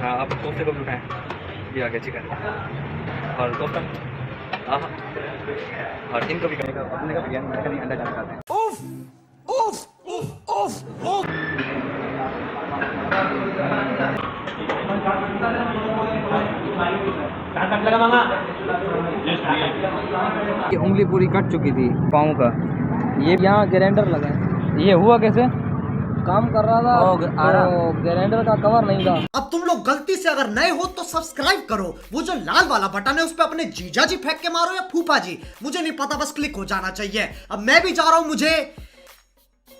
हाँ, आप कोफ्ते को भी उठाएं। ये आ गया चिकन और कोफ्ता। हाँ, और इनको भी कहेगा अपने का बिरयानी मैंने नहीं अंडा जाना खाते हैं। ये उंगली पूरी कट चुकी थी पाँव का। ये यहाँ ग्राइंडर लगा है। ये हुआ कैसे? काम कर रहा था तो ग्राइंडर का कवर नहीं था। अब तुम लोग गलती से अगर नए हो तो सब्सक्राइब करो, वो जो लाल वाला बटन है उस पे अपने जीजा जी फेंक के मारो या फूफा जी, मुझे नहीं पता, बस क्लिक हो जाना चाहिए। अब मैं भी जा रहा हूं, मुझे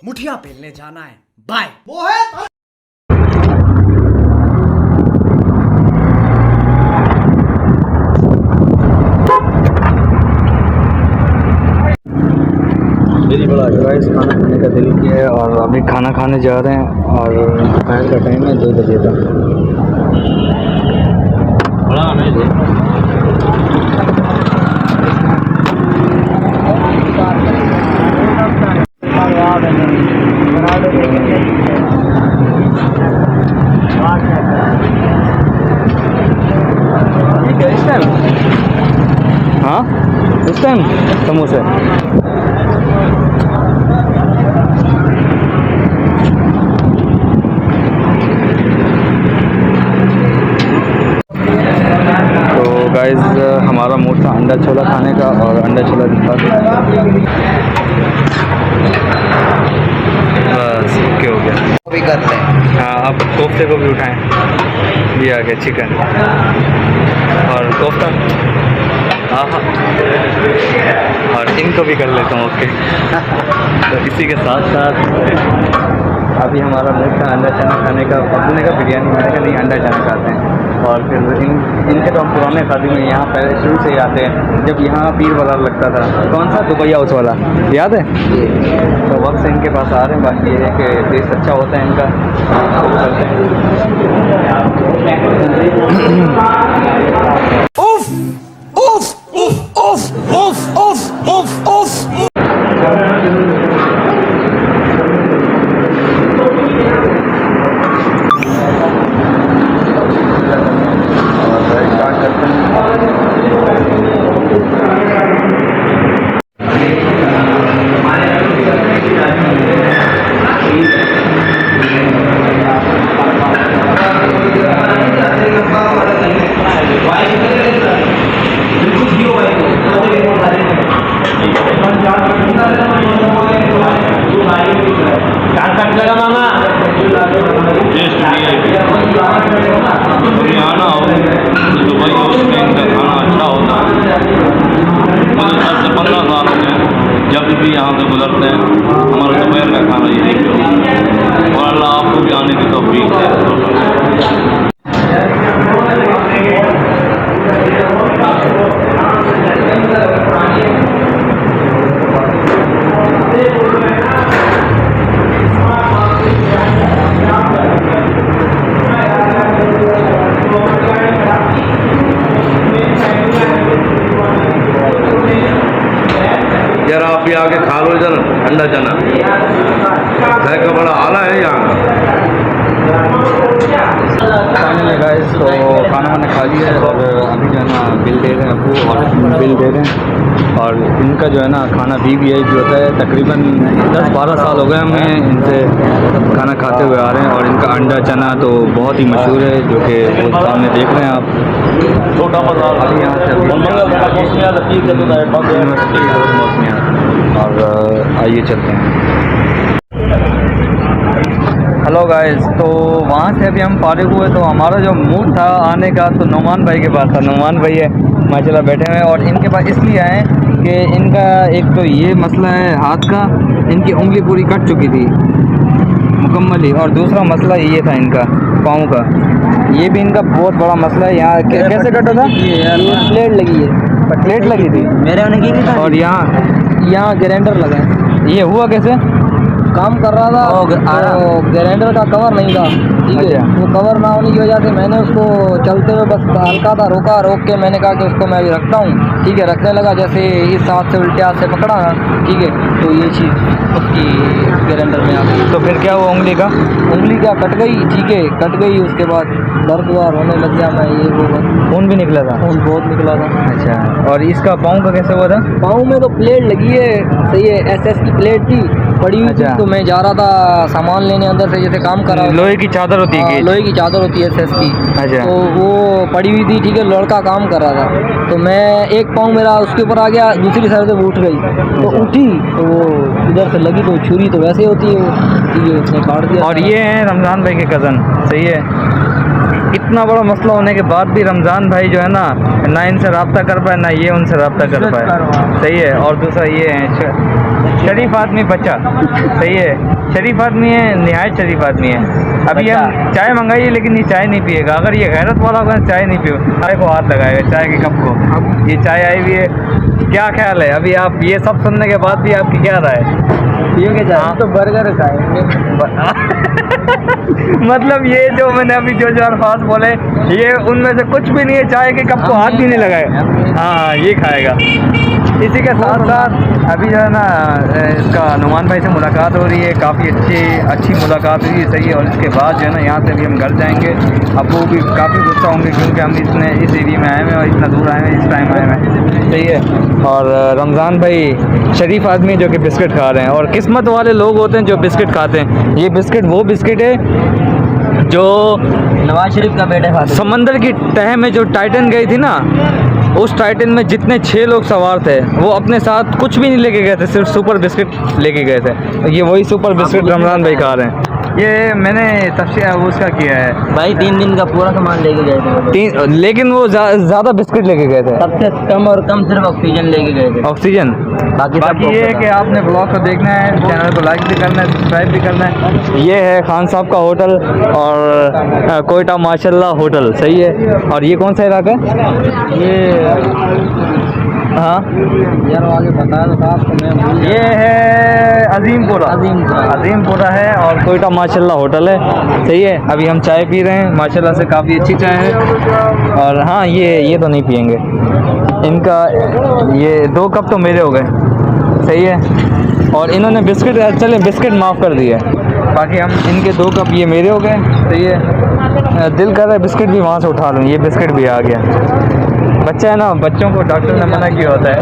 मुठिया पेलने जाना है। बाय। मोहित मेरी बड़ा गाइस खाना खाने का दिल किया है और अभी खाना खाने जा रहे हैं और दोपहर का टाइम है 2 बजे का। बड़ा इस टाइम, हाँ इस टाइम समोसे। गाइस हमारा मूड था अंडा छोला खाने का और अंडा छोला दिखा बस ओके हो गया। भी कर लें। हाँ, आप कोफ्ते को भी उठाएं। ये आ गया चिकन और कोफ्ता। हाँ, और इनको भी कर लेता हूँ ओके। तो इसी के साथ साथ अभी हमारा मूड था अंडा चना खाने का। अपने का बिरयानी मैंने का नहीं अंडा चना खाते हैं। और फिर इनके तो हम पुराने शादी में यहाँ पहले शुरू से ही आते हैं। जब यहाँ पीर बाज़ार लगता था, कौन सा दुबैया उस वाला याद है? तो वक्त से इनके पास आ रहे हैं। बाकी ये है कि टेस्ट अच्छा होता है इनका, तो करते जब भी यहाँ से गुजरते हैं हमारा दोपहर का खाना यही और अल्लाह आपको भी आने की तौफीक दे। यार आप भी आके खा लो इधर अंडा चना, का बड़ा आला है यहाँ का। गाइस तो खाना वाना खा लिया है और अभी जो है ना बिल दे रहे हैं अबू और बिल दे रहे हैं। और इनका जो है ना खाना VVIP होता है। तकरीबन 10-12 साल हो गए हमें इनसे खाना खाते हुए आ रहे हैं। और इनका अंडा चना तो बहुत ही मशहूर है, जो कि वो सामने देख रहे हैं आप। छोटा बाजार अभी यहाँ से और आइए चलते हैं। हेलो गाइस, तो वहाँ से अभी हम फारिग हुए तो हमारा जो मूड था आने का तो नुमान भाई के पास था। नुमान भाई है माशाल्लाह बैठे हुए हैं और इनके पास इसलिए आए कि इनका एक तो ये मसला है हाथ का, इनकी उंगली पूरी कट चुकी थी मुकम्मल ही, और दूसरा मसला ये था इनका पाँव का। ये भी इनका बहुत बड़ा मसला है। यहाँ कैसे कटा था? ये प्लेट लगी है, प्लेट लगी थी मेरे होने की। और यहाँ ग्राइंडर लगा है। ये हुआ कैसे? काम कर रहा था तो ग्राइंडर का कवर नहीं था, ठीक है। वो कवर ना होने की वजह से मैंने उसको चलते हुए बस हल्का था रोक के मैंने कहा कि उसको मैं अभी रखता हूँ, ठीक है। रखने लगा, जैसे इस हाथ से उल्टे हाथ से पकड़ा, ठीक है। तो ये चीज़ उसकी उसके अंदर में आ गई। तो फिर क्या हुआ उंगली का? उंगली क्या कट गई, ठीक है कट गई, उसके बाद दर्द हुआ, रोने लग गया मैं, ये वो बस। खून भी निकला था? खून बहुत निकला था। अच्छा, और इसका पाँव का कैसे हुआ था? पाँव में तो प्लेट लगी है, सही है, एसएस की प्लेट थी पड़ी हुई थी, अच्छा। तो मैं जा रहा था सामान लेने अंदर से, जैसे काम कर रहा था। लोहे की चादर होती है कि? लोहे की चादर होती है एसएस की। अच्छा। तो वो पड़ी हुई थी, ठीक है, लड़का काम कर रहा था, तो मैं एक पाँव मेरा उसके ऊपर आ गया, दूसरी साइड से वो उठ गई, तो अच्छा। उठी तो वो इधर से लगी, तो छुरी तो वैसे होती है, ठीक है, उसने काट दिया। और ये हैं रमज़ान भाई के कज़न, सही है। इतना बड़ा मसला होने के बाद भी रमज़ान भाई जो है ना इनसे रब्ता कर पाए, ना ये उनसे रब्ता कर पाए, सही है। और दूसरा ये है शरीफ आदमी बच्चा, सही है, शरीफ आदमी है, निहायत शरीफ आदमी है। अभी हम चाय मंगाइए लेकिन ये चाय नहीं पिएगा। अगर ये गैरत वाला होगा चाय नहीं पिए, चाय को हाथ लगाएगा, चाय के कप को। ये चाय आई हुई है, क्या ख्याल है अभी आप ये सब सुनने के बाद भी आपकी क्या राय है? पियोगे चाय तो बर्गर खाएंगे। मतलब ये जो मैंने अभी जो अल्फाज बोले, ये उनमें से कुछ भी नहीं है, चाय के कप को हाथ भी नहीं लगाए। हाँ, ये खाएगा। इसी के साथ साथ अभी जो है ना इसका नुमान भाई से मुलाकात हो रही है, काफ़ी अच्छी मुलाकात हुई, सही है। और इसके बाद जो है ना यहाँ से भी हम घर जाएंगे। अब वो भी काफ़ी गुस्सा होंगे क्योंकि हम इस एरिया में आए हैं और इतना दूर आए हैं, इस टाइम आए हैं, सही है। और रमज़ान भाई शरीफ आदमी जो कि बिस्किट खा रहे हैं, और किस्मत वाले लोग होते हैं जो बिस्किट खाते हैं। ये बिस्किट वो बिस्किट है जो नवाज शरीफ का बेटा खाते। समंदर की तह में जो टाइटन गई थी ना, उस टाइटन में जितने 6 लोग सवार थे वो अपने साथ कुछ भी नहीं लेके गए थे, सिर्फ सुपर बिस्किट लेके गए थे। ये वही सुपर बिस्किट रमज़ान भाई खा रहे हैं। ये मैंने तफसीर उसका किया है भाई 3 दिन का पूरा सामान लेके गए थे। लेकिन वो ज़्यादा बिस्किट लेके गए थे। सबसे कम और कम सिर्फ ऑक्सीजन लेके गए थे। ऑक्सीजन। बाकी ये है कि आपने ब्लॉग को देखना है, चैनल को लाइक भी करना है, सब्सक्राइब भी करना है। ये है खान साहब का होटल और कोयटा माशाल्लाह होटल, सही है। और ये कौन सा इलाका है? ये हाँ यार आगे बताया तो था आपको, मैं ये है अजीमपुरा। अजीमपुरा। अजीमपुरा है और कोयटा माशाल्लाह होटल है, सही है। अभी हम चाय पी रहे हैं, माशाल्लाह से काफ़ी अच्छी चाय है। और हाँ, ये तो नहीं पियेंगे, इनका ये 2 कप तो मेरे हो गए, सही है। और इन्होंने बिस्किट, चले बिस्किट माफ़ कर दिया, बाकी हम इनके 2 कप ये मेरे हो गए, सही है। दिल कर रहा है बिस्किट भी वहाँ से उठा लूँ, ये बिस्किट भी आ गया। बच्चा है ना, बच्चों को डॉक्टर ने मना किया होता है।